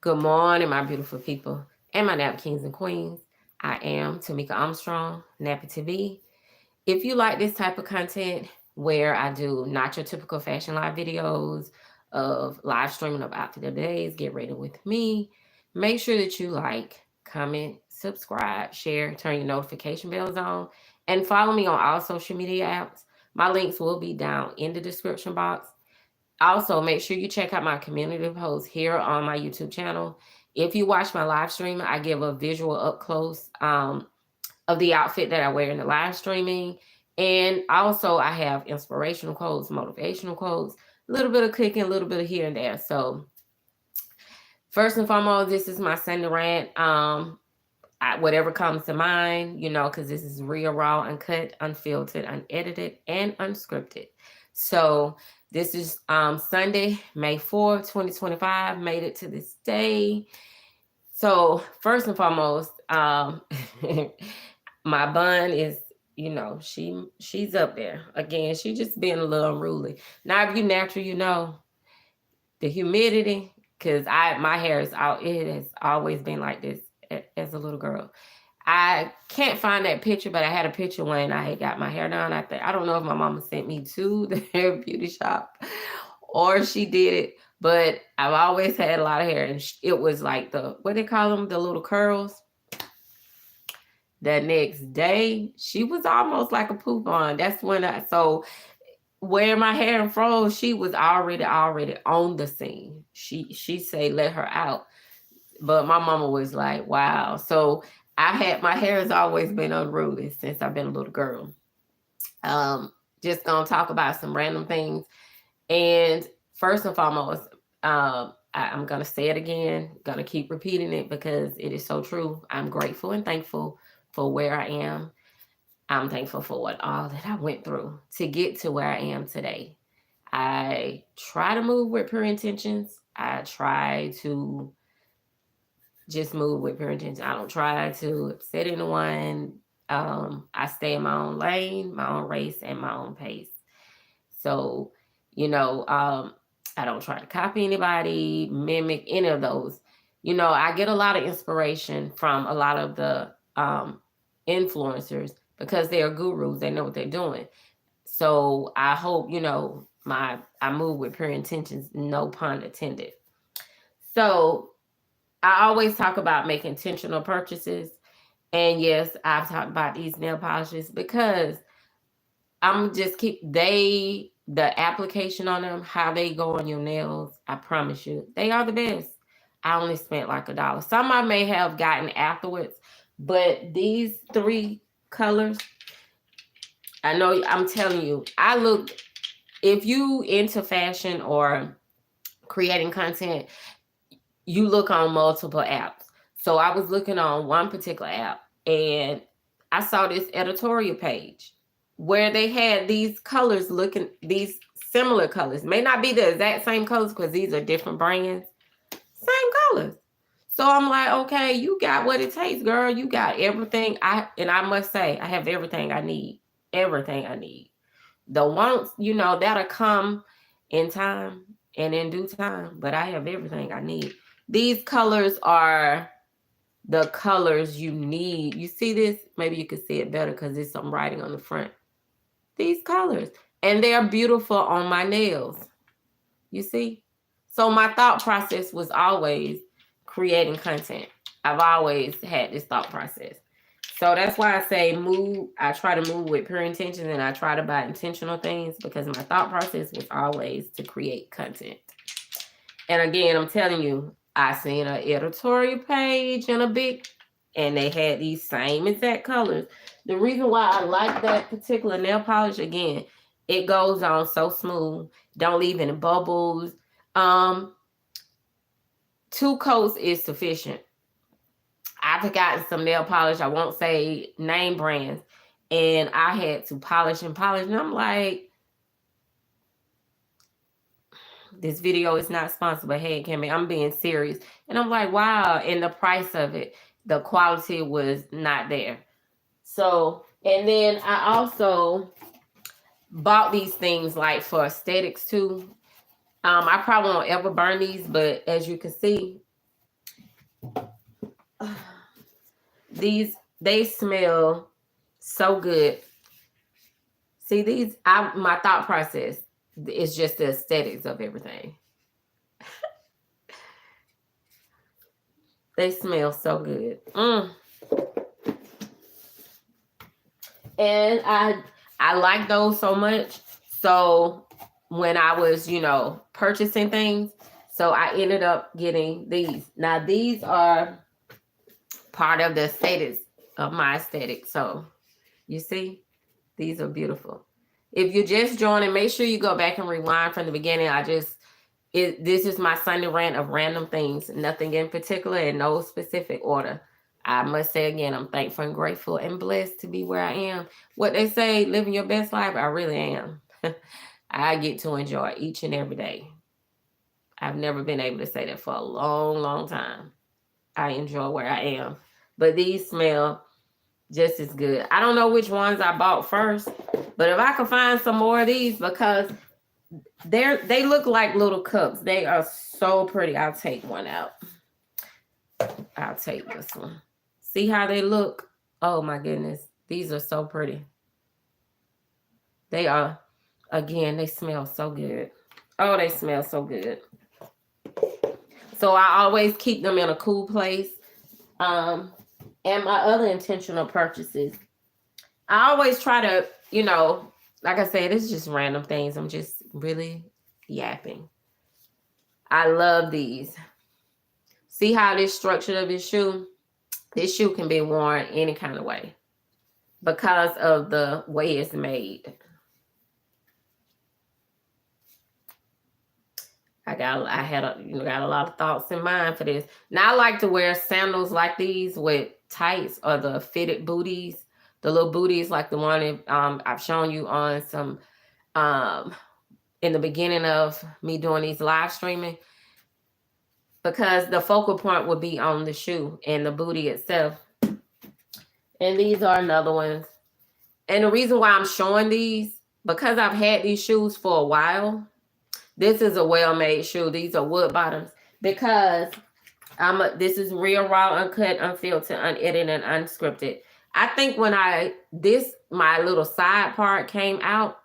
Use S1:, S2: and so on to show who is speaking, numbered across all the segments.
S1: Good morning, my beautiful people and my nap kings and queens. I am Tamika Armstrong, Nappy TV. If you like this type of content where I do not your typical fashion live videos of live streaming of outfit of the days, get ready with me, make sure that you like, comment, subscribe, share, turn your notification bells on, and follow me on all social media apps. My links will be down in the description box. Also, make sure you check out my community posts here on my YouTube channel. If you watch my live stream, I give a visual up close of the outfit that I wear in the live streaming. And also, I have inspirational quotes, motivational quotes, a little bit of cooking, a little bit of here and there. So, first and foremost, this is my Sunday rant. Whatever comes to mind, because this is real, raw, uncut, unfiltered, unedited, and unscripted. So this is Sunday, May 4th, 2025. Made it to this day. So first and foremost, my bun is, she's up there. Again, she just being a little unruly. Now, if you natural, the humidity, because my hair is out. It has always been like this as a little girl. I can't find that picture, but I had a picture when I had got my hair done. I don't know if my mama sent me to the hair beauty shop or she did it, but I've always had a lot of hair, and it was like what they call them, the little curls. The next day, she was almost like a poop on. That's when where my hair and froze, she was already on the scene. She say let her out. But my mama was like, wow. So my hair has always been unruly since I've been a little girl. Just gonna talk about some random things. And first and foremost, I'm gonna say it again, gonna keep repeating it because it is so true. I'm grateful and thankful for where I am. I'm thankful for all that I went through to get to where I am today. I try to move with pure intentions. I try to just move with pure intentions. I don't try to upset anyone. I stay in my own lane, my own race, and my own pace. So, I don't try to copy anybody, mimic any of those. I get a lot of inspiration from a lot of the influencers because they are gurus. They know what they're doing. So I hope, I move with pure intentions, no pun intended. So I always talk about making intentional purchases. And yes, I've talked about these nail polishes because I'm just the application on them, how they go on your nails, I promise you, they are the best. I only spent like $1. Some I may have gotten afterwards, but these 3 colors, I know, I'm telling you, if you into fashion or creating content, you look on multiple apps. So I was looking on one particular app and I saw this editorial page where they had these colors these similar colors. May not be the exact same colors because these are different brands. Same colors. So I'm like, okay, you got what it takes, girl. You got everything. I must say, I have everything I need. Everything I need. The wants, that'll come in time and in due time. But I have everything I need. These colors are the colors you need. You see this? Maybe you can see it better because there's some writing on the front. These colors. And they're beautiful on my nails. You see? So my thought process was always creating content. I've always had this thought process. So that's why I say move. I try to move with pure intention, and I try to buy intentional things because my thought process was always to create content. And again, I'm telling you, I seen an editorial page and they had these same exact colors. The reason why I like that particular nail polish, again, it goes on so smooth. Don't leave any bubbles. 2 coats is sufficient. I've gotten some nail polish, I won't say name brands, and I had to polish, and I'm like, this video is not sponsored, but hey, Kimmy, I'm being serious. And I'm like, wow. And the price of it, the quality was not there. So, and then I also bought these things like for aesthetics too. I probably won't ever burn these, but as you can see, These, they smell so good. See, these, my thought process is just the aesthetics of everything. They smell so good. And I like those so much. So when I was, purchasing things, so I ended up getting these. Now these are part of the aesthetics of my aesthetic. So you see, these are beautiful. If you're just joining, make sure you go back and rewind from the beginning. This is my Sunday rant of random things, nothing in particular, in no specific order. I must say again, I'm thankful and grateful and blessed to be where I am. What they say, living your best life, I really am. I get to enjoy each and every day. I've never been able to say that for a long, long time. I enjoy where I am. But these smell just as good. I don't know which ones I bought first, but if I can find some more of these, because they look like little cups. They are so pretty. I'll take one out. I'll take this one. See how they look? Oh my goodness. These are so pretty. They are, again, they smell so good. Oh, they smell so good. So I always keep them in a cool place. And my other intentional purchases, I always try to, like I said, it's just random things. I'm just really yapping. I love these. See how this structure of this shoe? This shoe can be worn any kind of way because of the way it's made. I got a lot of thoughts in mind for this. Now I like to wear sandals like these with tights or the fitted booties, the little booties like the one I've shown you on some in the beginning of me doing these live streaming, because the focal point would be on the shoe and the booty itself. And these are another ones. And the reason why I'm showing these, because I've had these shoes for a while. This is a well-made shoe. These are wood bottoms, because this is real, raw, uncut, unfiltered, unedited, and unscripted. I think when my little side part came out,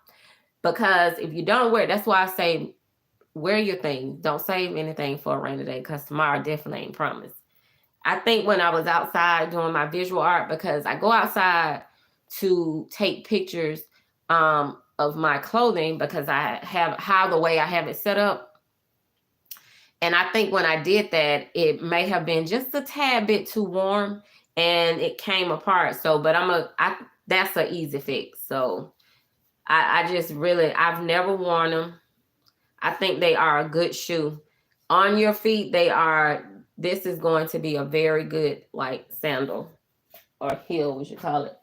S1: because if you don't wear it, that's why I say wear your things. Don't save anything for a rainy day, because tomorrow definitely ain't promised. I think when I was outside doing my visual art, because I go outside to take pictures of my clothing, because I have the way I have it set up. And I think when I did that, it may have been just a tad bit too warm and it came apart. So, but that's an easy fix. So I've never worn them. I think they are a good shoe. On your feet, this is going to be a very good like sandal or heel, we should call it.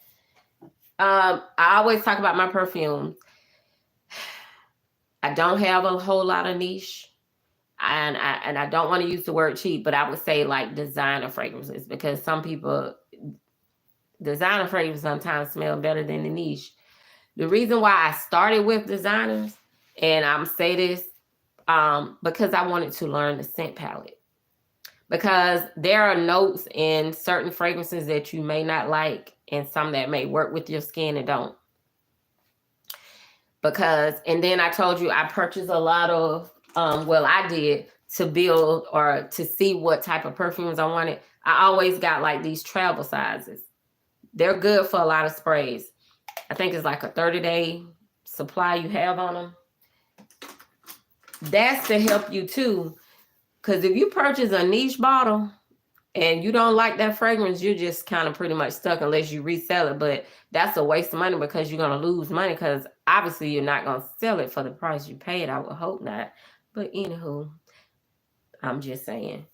S1: I always talk about my perfume. I don't have a whole lot of niche, and I don't want to use the word cheap, but I would say like designer fragrances, because some people, designer fragrances sometimes smell better than the niche. The reason why I started with designers, and I'm say this, because I wanted to learn the scent palette, because there are notes in certain fragrances that you may not like, and some that may work with your skin and don't. And then I told you I purchased a lot of, I did, to build or to see what type of perfumes I wanted. I always got like these travel sizes. They're good for a lot of sprays. I think it's like a 30-day supply you have on them. That's to help you too. Because if you purchase a niche bottle and you don't like that fragrance, you're just kind of pretty much stuck unless you resell it. But that's a waste of money, because you're going to lose money, because obviously you're not going to sell it for the price you paid. I would hope not. But anywho, I'm just saying.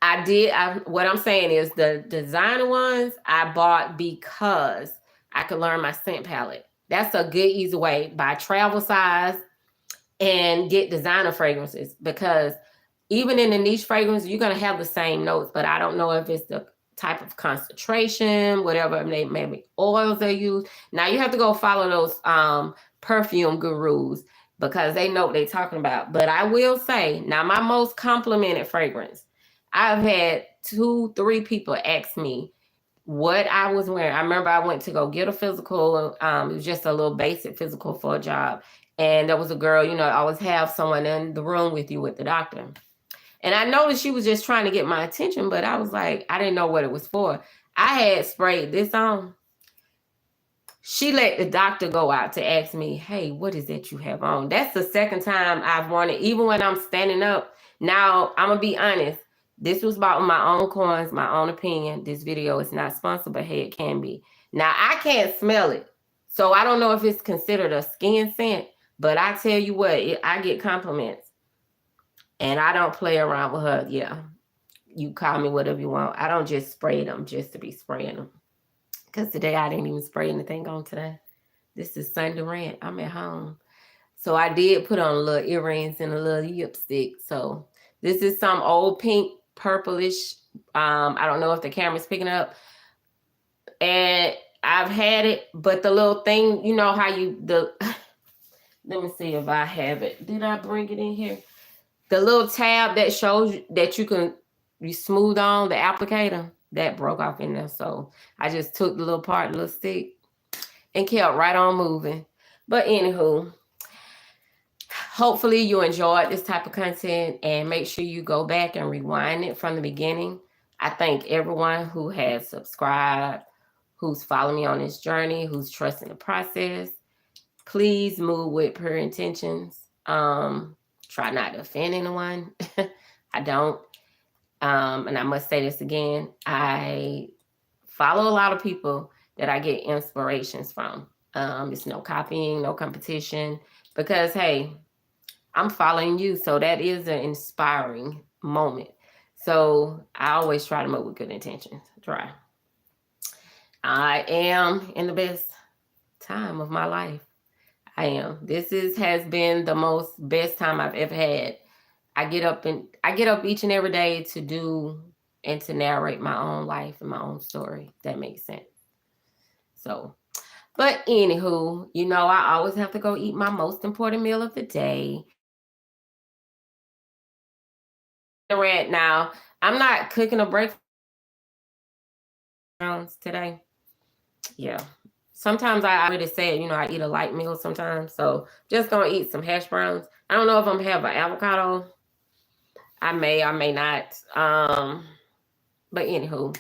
S1: What I'm saying is the designer ones I bought because I could learn my scent palette. That's a good, easy way. Buy travel size and get designer fragrances, because even in the niche fragrance, you're going to have the same notes, but I don't know if it's the type of concentration, whatever, maybe oils they use. Now you have to go follow those perfume gurus, because they know what they're talking about. But I will say, now my most complimented fragrance, I've had 2-3 people ask me what I was wearing. I remember I went to go get a physical. It was just a little basic physical for a job. And there was a girl, you know, always have someone in the room with you with the doctor. And I noticed she was just trying to get my attention, but I was like, I didn't know what it was for. I had sprayed this on. She let the doctor go out to ask me, hey, what is that you have on? That's the second time I've worn it, even when I'm standing up. Now, I'm going to be honest. This was about my own coins, my own opinion. This video is not sponsored, but hey, it can be. Now, I can't smell it. So I don't know if it's considered a skin scent, but I tell you what, I get compliments. And I don't play around with her. Yeah, you call me whatever you want. I don't just spray them just to be spraying them. Because today I didn't even spray anything on today. This is Sunday Rant. I'm at home. So I did put on a little earrings and a little lipstick. So this is some old pink, purplish. I don't know if the camera's picking up. And I've had it, but the little thing, you know how let me see if I have it. Did I bring it in here? The little tab that shows you that you smooth on the applicator, that broke off in there. So I just took the little part, the little stick, and kept right on moving. But anywho, hopefully you enjoyed this type of content, and make sure you go back and rewind it from the beginning. I thank everyone who has subscribed, who's following me on this journey, who's trusting the process. Please move with pure intentions. Try not to offend anyone. I don't. And I must say this again, I follow a lot of people that I get inspirations from. It's no copying, no competition, because, hey, I'm following you. So that is an inspiring moment. So I always try to move with good intentions. Try. I am in the best time of my life. I am. This has been the best time I've ever had. I get up each and every day to do and to narrate my own life and my own story. If that makes sense. So, but anywho, you know, I always have to go eat my most important meal of the day. Right now, I'm not cooking a breakfast today. Yeah. Sometimes I already said, you know, I eat a light meal sometimes. So just gonna eat some hash browns. I don't know if I'm gonna have an avocado. I may not. But anywho,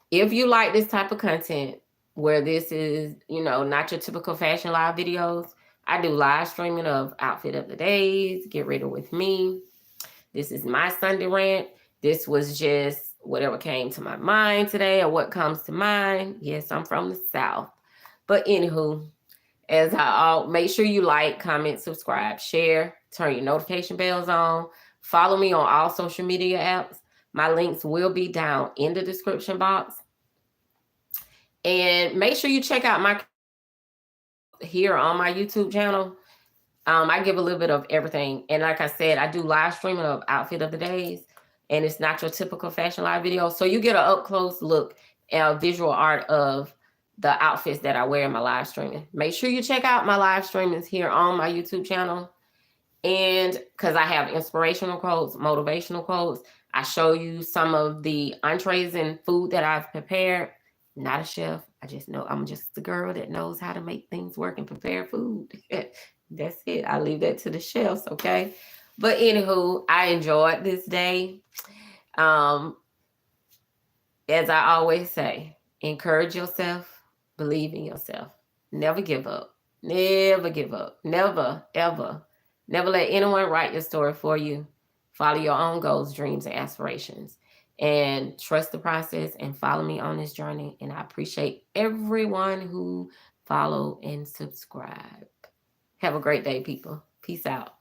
S1: if you like this type of content where this is, you know, not your typical fashion live videos, I do live streaming of outfit of the days, get ready with me. This is my Sunday rant. This was just whatever came to my mind today or what comes to mind. Yes, I'm from the South. But anywho, make sure you like, comment, subscribe, share, turn your notification bells on. Follow me on all social media apps. My links will be down in the description box. And make sure you check out my here on my YouTube channel. I give a little bit of everything. And like I said, I do live streaming of outfit of the days. And it's not your typical fashion live video. So you get an up close look at visual art of the outfits that I wear in my live streaming. Make sure you check out my live streamings here on my YouTube channel. And because I have inspirational quotes, motivational quotes, I show you some of the entrees and food that I've prepared. Not a chef. I just know I'm just the girl that knows how to make things work and prepare food. That's it. I leave that to the chefs, okay? But anywho, I enjoyed this day. As I always say, encourage yourself. Believe in yourself. Never give up. Never give up. Never, ever. Never let anyone write your story for you. Follow your own goals, dreams, and aspirations. And trust the process and follow me on this journey. And I appreciate everyone who follow and subscribe. Have a great day, people. Peace out.